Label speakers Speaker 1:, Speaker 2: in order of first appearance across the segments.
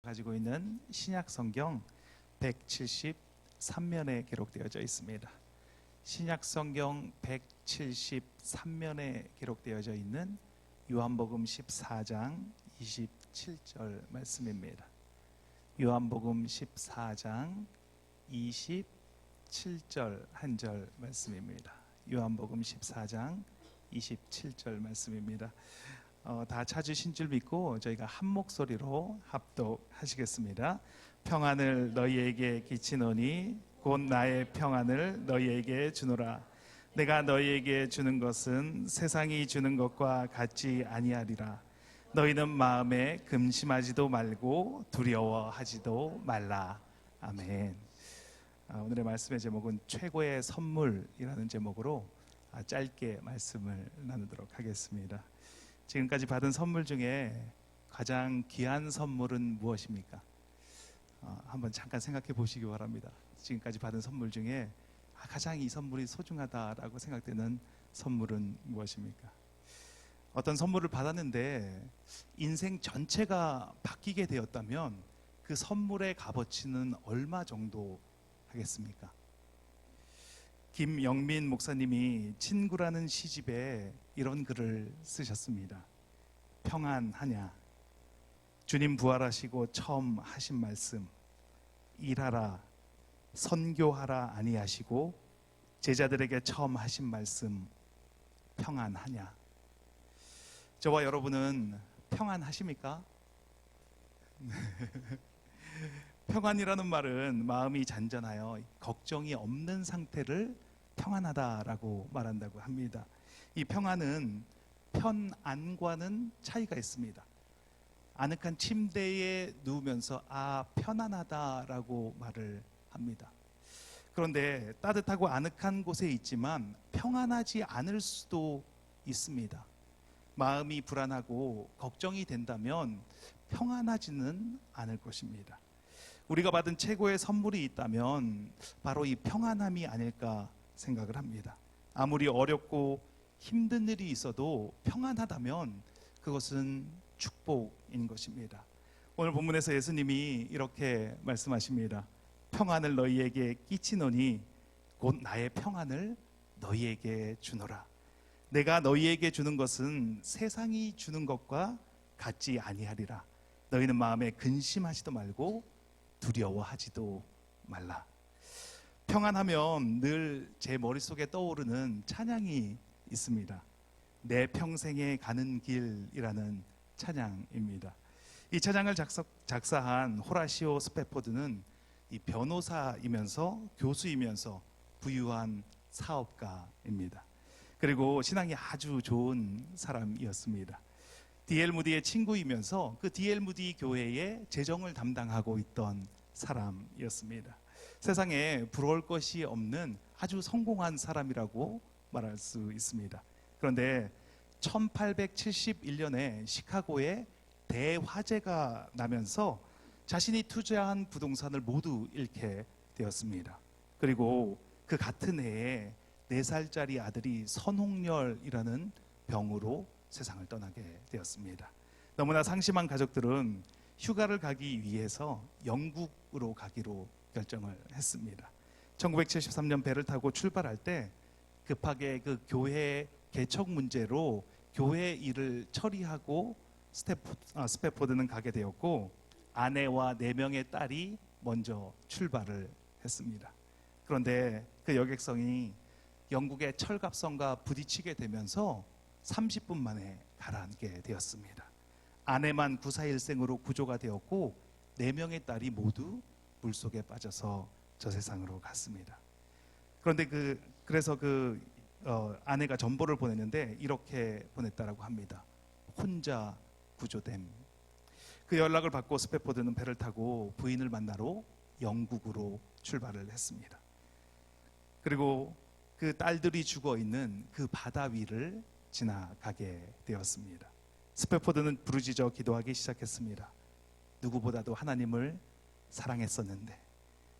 Speaker 1: 가지고 있는 신약 성경 173면에 기록되어져 있습니다. 신약 성경 173면에 기록되어져 있는 요한복음 14장 27절 말씀입니다. 요한복음 14장 27절 한 절 말씀입니다. 요한복음 14장 27절 말씀입니다. 다 찾으신 줄 믿고 저희가 한 목소리로 합독하시겠습니다. 평안을 너희에게 끼치노니 곧 나의 평안을 너희에게 주노라. 내가 너희에게 주는 것은 세상이 주는 것과 같지 아니하리라. 너희는 마음에 금심하지도 말고 두려워하지도 말라. 아멘. 오늘의 말씀의 제목은 최고의 선물이라는 제목으로 짧게 말씀을 나누도록 하겠습니다. 지금까지 받은 선물 중에 가장 귀한 선물은 무엇입니까? 한번 잠깐 생각해 보시기 바랍니다. 지금까지 받은 선물 중에 가장 이 선물이 소중하다라고 생각되는 선물은 무엇입니까? 어떤 선물을 받았는데 인생 전체가 바뀌게 되었다면 그 선물의 값어치는 얼마 정도 하겠습니까? 김영민 목사님이 친구라는 시집에 이런 글을 쓰셨습니다. 평안하냐? 주님 부활하시고 처음 하신 말씀, 일하라, 선교하라 아니하시고 제자들에게 처음 하신 말씀, 평안하냐? 저와 여러분은 평안하십니까? 평안이라는 말은 마음이 잔잔하여 걱정이 없는 상태를 평안하다라고 말한다고 합니다. 이 평안은 편안과는 차이가 있습니다. 아늑한 침대에 누우면서 편안하다라고 말을 합니다. 그런데 따뜻하고 아늑한 곳에 있지만 평안하지 않을 수도 있습니다. 마음이 불안하고 걱정이 된다면 평안하지는 않을 것입니다. 우리가 받은 최고의 선물이 있다면 바로 이 평안함이 아닐까 생각을 합니다. 아무리 어렵고 힘든 일이 있어도 평안하다면 그것은 축복인 것입니다. 오늘 본문에서 예수님이 이렇게 말씀하십니다. 평안을 너희에게 끼치노니 곧 나의 평안을 너희에게 주노라. 내가 너희에게 주는 것은 세상이 주는 것과 같지 아니하리라. 너희는 마음에 근심하지도 말고 두려워하지도 말라. 평안하면 늘 제 머릿속에 떠오르는 찬양이 있습니다. 내 평생에 가는 길이라는 찬양입니다. 이 찬양을 작사한 호라시오 스패포드는 이 변호사이면서 교수이면서 부유한 사업가입니다. 그리고 신앙이 아주 좋은 사람이었습니다. D.L. 무디의 친구이면서 그 D.L. 무디 교회의 재정을 담당하고 있던 사람이었습니다. 세상에 부러울 것이 없는 아주 성공한 사람이라고 말할 수 있습니다. 그런데 1871년에 시카고에 대화재가 나면서 자신이 투자한 부동산을 모두 잃게 되었습니다. 그리고 그 같은 해에 4살짜리 아들이 선홍열이라는 병으로 세상을 떠나게 되었습니다. 너무나 상심한 가족들은 휴가를 가기 위해서 영국으로 가기로 결정을 했습니다. 1973년 배를 타고 출발할 때 급하게 그 교회 개척 문제로 교회 일을 처리하고 스패포드는 가게 되었고 아내와 4명의 딸이 먼저 출발을 했습니다. 그런데 그 여객선이 영국의 철갑선과 부딪히게 되면서 30분 만에 가라앉게 되었습니다. 아내만 구사일생으로 구조가 되었고 4명의 딸이 모두 물속에 빠져서 저 세상으로 갔습니다. 그런데 그래서 아내가 전보를 보냈는데 이렇게 보냈다라고 합니다. 혼자 구조됨. 그 연락을 받고 스패포드는 배를 타고 부인을 만나러 영국으로 출발을 했습니다. 그리고 그 딸들이 죽어 있는 그 바다 위를 지나가게 되었습니다. 스패포드는 부르짖어 기도하기 시작했습니다. 누구보다도 하나님을 사랑했었는데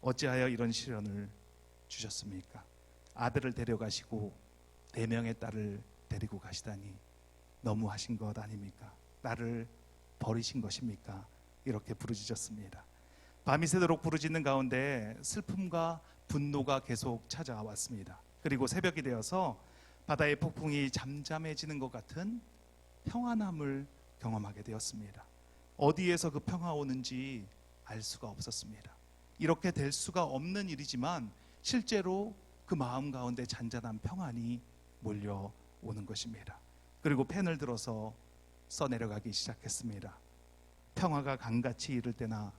Speaker 1: 어찌하여 이런 시련을 주셨습니까? 아들을 데려가시고 4명의 딸을 데리고 가시다니 너무하신 것 아닙니까? 나를 버리신 것입니까? 이렇게 부르짖었습니다. 밤이 새도록 부르짖는 가운데 슬픔과 분노가 계속 찾아왔습니다. 그리고 새벽이 되어서 바다의 폭풍이 잠잠해지는 것 같은 평안함을 경험하게 되었습니다. 어디에서 그 평화 오는지 알 수가 없었습니다. 이렇게 될 수가 없는 일이지만 실제로 그 마음 가운데 잔잔한 평안이 몰려오는 것입니다. 그리고 펜을 들어서 써내려가기 시작했습니다. 평화가 강같이 이를 때나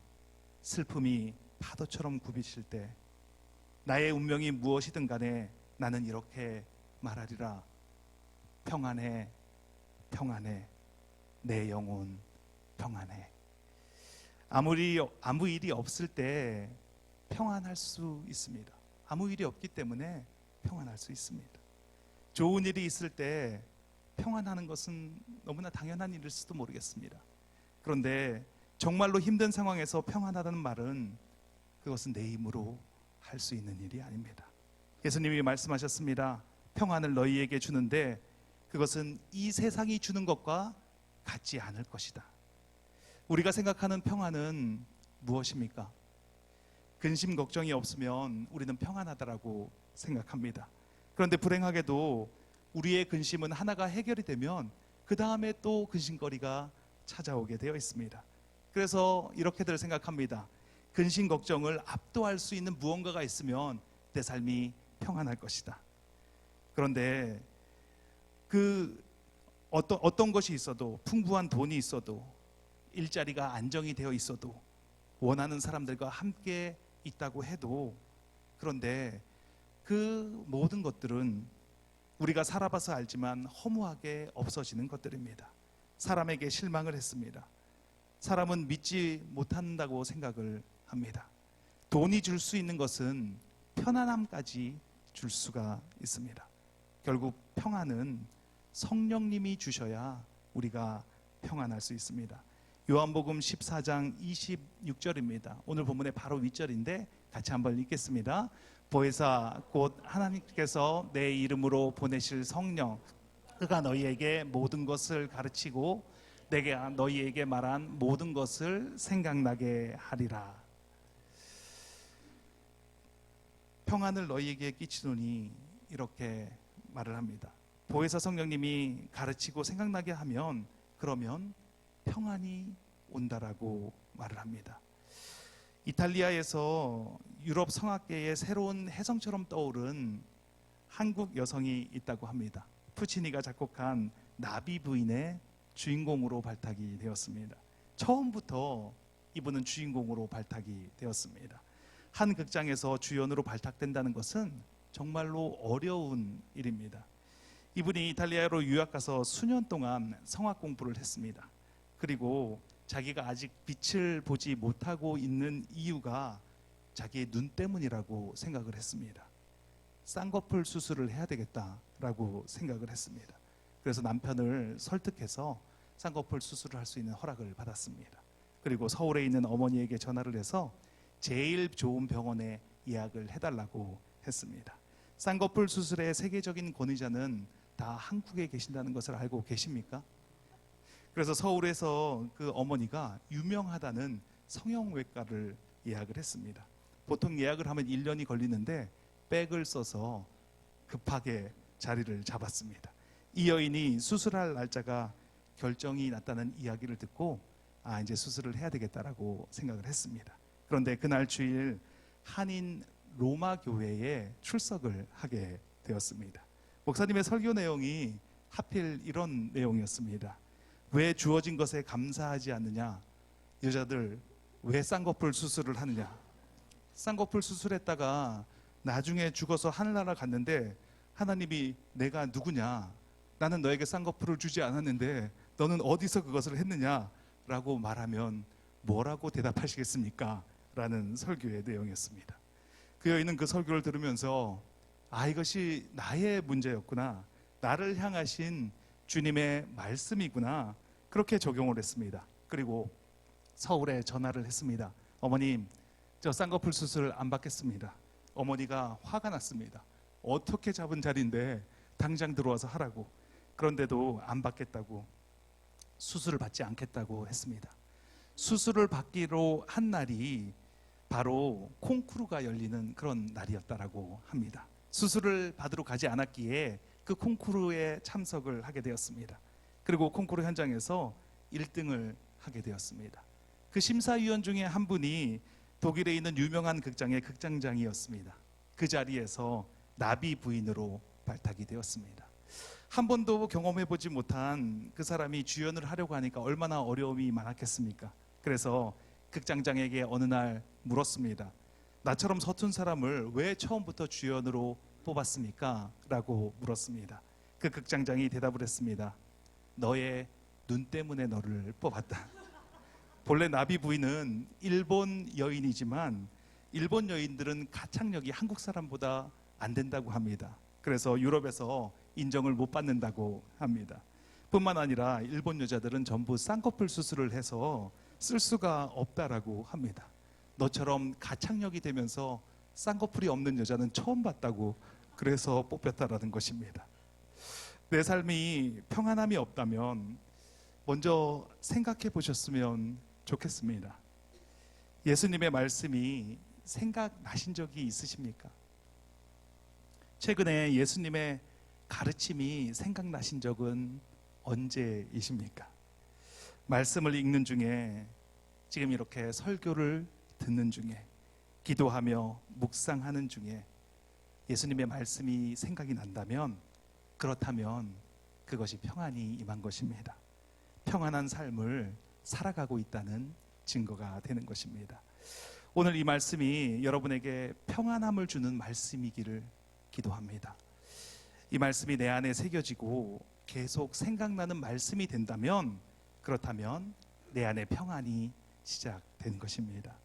Speaker 1: 슬픔이 파도처럼 굽이칠 때 나의 운명이 무엇이든 간에 나는 이렇게 말하리라. 평안해, 평안해, 내 영혼 평안해. 아무 일이 없을 때 평안할 수 있습니다. 아무 일이 없기 때문에 평안할 수 있습니다. 좋은 일이 있을 때 평안하는 것은 너무나 당연한 일일지도 모르겠습니다. 그런데 정말로 힘든 상황에서 평안하다는 말은 그것은 내 힘으로 할 수 있는 일이 아닙니다. 예수님이 말씀하셨습니다. 평안을 너희에게 주는데 그것은 이 세상이 주는 것과 같지 않을 것이다. 우리가 생각하는 평안은 무엇입니까? 근심 걱정이 없으면 우리는 평안하다라고 생각합니다. 그런데 불행하게도 우리의 근심은 하나가 해결이 되면 그 다음에 또 근심거리가 찾아오게 되어 있습니다. 그래서 이렇게들 생각합니다. 근심 걱정을 압도할 수 있는 무언가가 있으면 내 삶이 평안할 것이다. 그런데 그 어떤 것이 있어도, 풍부한 돈이 있어도, 일자리가 안정이 되어 있어도, 원하는 사람들과 함께 있다고 해도, 그런데 그 모든 것들은 우리가 살아봐서 알지만 허무하게 없어지는 것들입니다. 사람에게 실망을 했습니다. 사람은 믿지 못한다고 생각을 합니다. 돈이 줄 수 있는 것은 편안함까지 줄 수가 있습니다. 결국 평안은 성령님이 주셔야 우리가 평안할 수 있습니다. 요한복음 14장 26절입니다. 오늘 본문의 바로 윗절인데 같이 한번 읽겠습니다. 보혜사 곧 하나님께서 내 이름으로 보내실 성령 그가 너희에게 모든 것을 가르치고 내가 너희에게 말한 모든 것을 생각나게 하리라. 평안을 너희에게 끼치노니 이렇게 말을 합니다. 보혜사 성령님이 가르치고 생각나게 하면 그러면 평안이 온다라고 말을 합니다. 이탈리아에서 유럽 성악계의 새로운 혜성처럼 떠오른 한국 여성이 있다고 합니다. 푸치니가 작곡한 나비 부인의 주인공으로 발탁이 되었습니다. 처음부터 이분은 주인공으로 발탁이 되었습니다. 한 극장에서 주연으로 발탁된다는 것은 정말로 어려운 일입니다. 이분이 이탈리아로 유학 가서 수년 동안 성악 공부를 했습니다. 그리고 자기가 아직 빛을 보지 못하고 있는 이유가 자기의 눈 때문이라고 생각을 했습니다. 쌍꺼풀 수술을 해야 되겠다라고 생각을 했습니다. 그래서 남편을 설득해서 쌍꺼풀 수술을 할 수 있는 허락을 받았습니다. 그리고 서울에 있는 어머니에게 전화를 해서 제일 좋은 병원에 예약을 해달라고 했습니다. 쌍꺼풀 수술의 세계적인 권위자는 다 한국에 계신다는 것을 알고 계십니까? 그래서 서울에서 그 어머니가 유명하다는 성형외과를 예약을 했습니다. 보통 예약을 하면 1년이 걸리는데 백을 써서 급하게 자리를 잡았습니다. 이 여인이 수술할 날짜가 결정이 났다는 이야기를 듣고 이제 수술을 해야 되겠다라고 생각을 했습니다. 그런데 그날 주일 한인 로마 교회에 출석을 하게 되었습니다. 목사님의 설교 내용이 하필 이런 내용이었습니다. 왜 주어진 것에 감사하지 않느냐? 여자들 왜 쌍꺼풀 수술을 하느냐? 쌍꺼풀 수술했다가 나중에 죽어서 하늘나라 갔는데 하나님이 내가 누구냐? 나는 너에게 쌍꺼풀을 주지 않았는데 너는 어디서 그것을 했느냐? 라고 말하면 뭐라고 대답하시겠습니까? 라는 설교의 내용이었습니다. 그 여인은 그 설교를 들으면서 이것이 나의 문제였구나. 나를 향하신 주님의 말씀이구나. 그렇게 적용을 했습니다. 그리고 서울에 전화를 했습니다. 어머님, 저 쌍꺼풀 수술 안 받겠습니다. 어머니가 화가 났습니다. 어떻게 잡은 자리인데 당장 들어와서 하라고. 그런데도 안 받겠다고, 수술을 받지 않겠다고 했습니다. 수술을 받기로 한 날이 바로 콩쿠르가 열리는 그런 날이었다라고 합니다. 수술을 받으러 가지 않았기에 그 콩쿠르에 참석을 하게 되었습니다. 그리고 콩쿠르 현장에서 1등을 하게 되었습니다. 그 심사위원 중에 한 분이 독일에 있는 유명한 극장의 극장장이었습니다. 그 자리에서 나비 부인으로 발탁이 되었습니다. 한 번도 경험해보지 못한 그 사람이 주연을 하려고 하니까 얼마나 어려움이 많았겠습니까? 그래서 극장장에게 어느 날 물었습니다. 나처럼 서툰 사람을 왜 처음부터 주연으로 뽑았습니까? 라고 물었습니다. 그 극장장이 대답을 했습니다. 너의 눈 때문에 너를 뽑았다. 본래 나비 부인은 일본 여인이지만 일본 여인들은 가창력이 한국 사람보다 안 된다고 합니다. 그래서 유럽에서 인정을 못 받는다고 합니다. 뿐만 아니라 일본 여자들은 전부 쌍꺼풀 수술을 해서 쓸 수가 없다라고 합니다. 너처럼 가창력이 되면서 쌍꺼풀이 없는 여자는 처음 봤다고 그래서 뽑혔다라는 것입니다. 내 삶이 평안함이 없다면 먼저 생각해 보셨으면 좋겠습니다. 예수님의 말씀이 생각나신 적이 있으십니까? 최근에 예수님의 가르침이 생각나신 적은 언제이십니까? 말씀을 읽는 중에, 지금 이렇게 설교를 듣는 중에, 기도하며 묵상하는 중에 예수님의 말씀이 생각이 난다면, 그렇다면 그것이 평안이 임한 것입니다. 평안한 삶을 살아가고 있다는 증거가 되는 것입니다. 오늘 이 말씀이 여러분에게 평안함을 주는 말씀이기를 기도합니다. 이 말씀이 내 안에 새겨지고 계속 생각나는 말씀이 된다면, 그렇다면 내 안에 평안이 시작된 것입니다.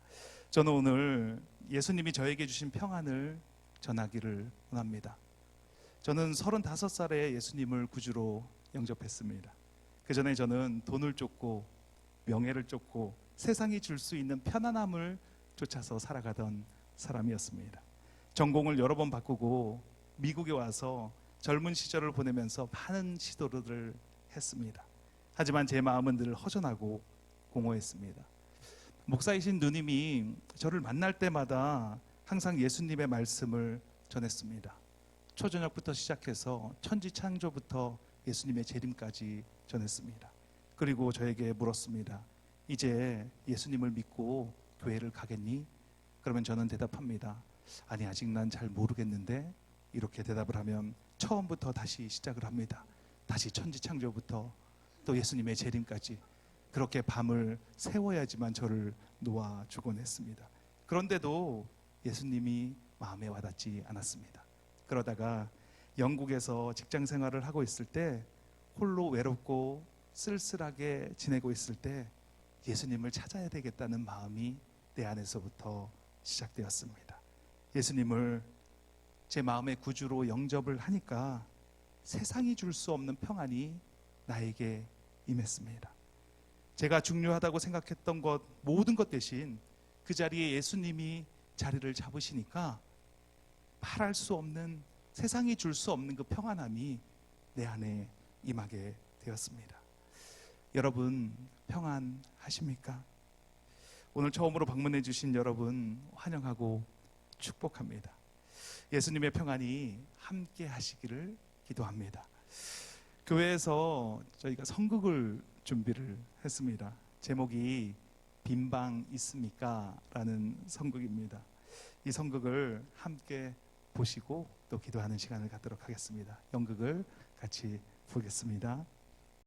Speaker 1: 저는 오늘 예수님이 저에게 주신 평안을 전하기를 원합니다. 저는 35살에 예수님을 구주로 영접했습니다. 그 전에 저는 돈을 쫓고 명예를 쫓고 세상이 줄 수 있는 편안함을 쫓아서 살아가던 사람이었습니다. 전공을 여러 번 바꾸고 미국에 와서 젊은 시절을 보내면서 많은 시도를 했습니다. 하지만 제 마음은 늘 허전하고 공허했습니다. 목사이신 누님이 저를 만날 때마다 항상 예수님의 말씀을 전했습니다. 초저녁부터 시작해서 천지창조부터 예수님의 재림까지 전했습니다. 그리고 저에게 물었습니다. 이제 예수님을 믿고 교회를 가겠니? 그러면 저는 대답합니다. 아니, 아직 난 잘 모르겠는데. 이렇게 대답을 하면 처음부터 다시 시작을 합니다. 다시 천지창조부터 또 예수님의 재림까지 그렇게 밤을 새워야지만 저를 놓아주곤 했습니다. 그런데도 예수님이 마음에 와닿지 않았습니다. 그러다가 영국에서 직장 생활을 하고 있을 때 홀로 외롭고 쓸쓸하게 지내고 있을 때 예수님을 찾아야 되겠다는 마음이 내 안에서부터 시작되었습니다. 예수님을 제 마음의 구주로 영접을 하니까 세상이 줄 수 없는 평안이 나에게 임했습니다. 제가 중요하다고 생각했던 것, 모든 것 대신 그 자리에 예수님이 자리를 잡으시니까 말할 수 없는, 세상이 줄 수 없는 그 평안함이 내 안에 임하게 되었습니다. 여러분 평안하십니까? 오늘 처음으로 방문해 주신 여러분 환영하고 축복합니다. 예수님의 평안이 함께 하시기를 기도합니다. 교회에서 저희가 선극을 준비를 했습니다. 제목이 빈방 있습니까? 라는 선극입니다. 이 선극을 함께 보시고 또 기도하는 시간을 갖도록 하겠습니다. 연극을 같이 보겠습니다.